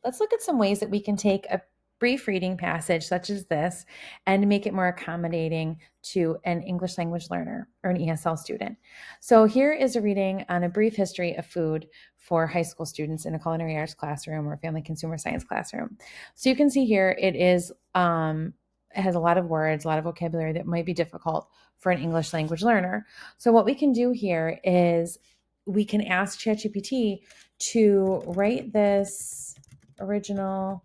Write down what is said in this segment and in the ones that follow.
let's look at some ways that we can take a brief reading passage such as this and make it more accommodating to an English language learner or an ESL student. So here is a reading on a brief history of food for high school students in a culinary arts classroom or family consumer science classroom. So you can see here it is it has a lot of words, a lot of vocabulary that might be difficult for an English language learner. So what we can do here is we can ask ChatGPT to write this original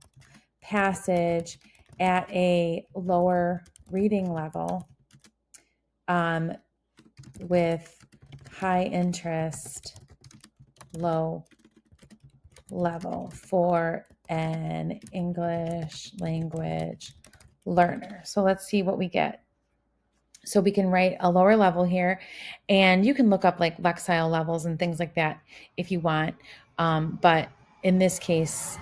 passage at a lower reading level with high interest, low level for an English language learner. So let's see what we get. So we can write a lower level here, and you can look up like Lexile levels and things like that if you want. But in this case,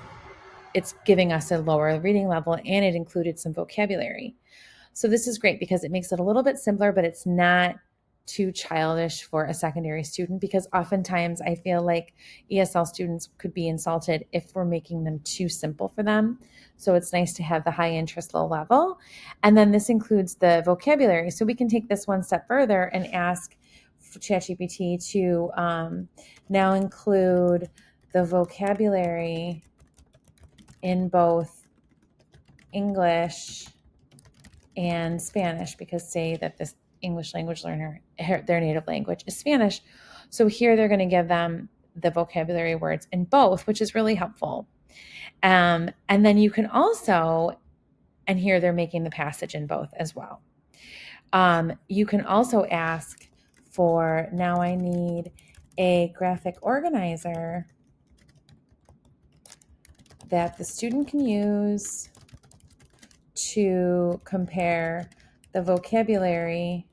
it's giving us a lower reading level, and it included some vocabulary. So this is great because it makes it a little bit simpler, but it's not too childish for a secondary student, because oftentimes I feel like ESL students could be insulted if we're making them too simple for them. So it's nice to have the high interest, low level. And then this includes the vocabulary. So we can take this one step further and ask ChatGPT to now include the vocabulary in both English and Spanish, because say that this English language learner, their native language is Spanish. So here they're going to give them the vocabulary words in both, which is really helpful. And then you can also, and here they're making the passage in both as well. You can also ask for, now I need a graphic organizer that the student can use to compare the vocabulary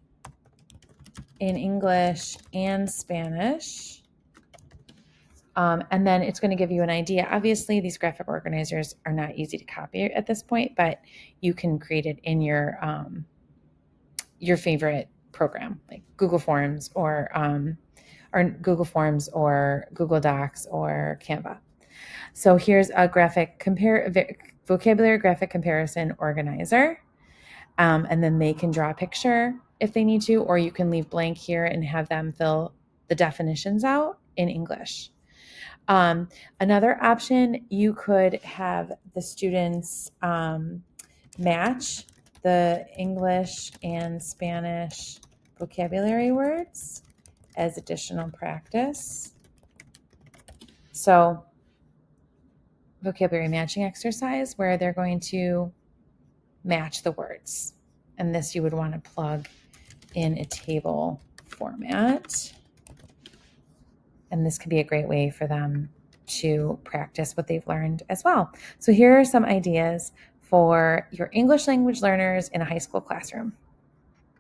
in English and Spanish. And then it's going to give you an idea. Obviously, these graphic organizers are not easy to copy at this point, but you can create it in your favorite program, like Google Forms or Google Forms or Google Docs or Canva. So here's a vocabulary graphic comparison organizer. And then they can draw a picture if they need to, or you can leave blank here and have them fill the definitions out in English. Another option, you could have the students match the English and Spanish vocabulary words as additional practice. So vocabulary matching exercise where they're going to match the words. And this you would want to plug in a table format. And this could be a great way for them to practice what they've learned as well. So here are some ideas for your English language learners in a high school classroom.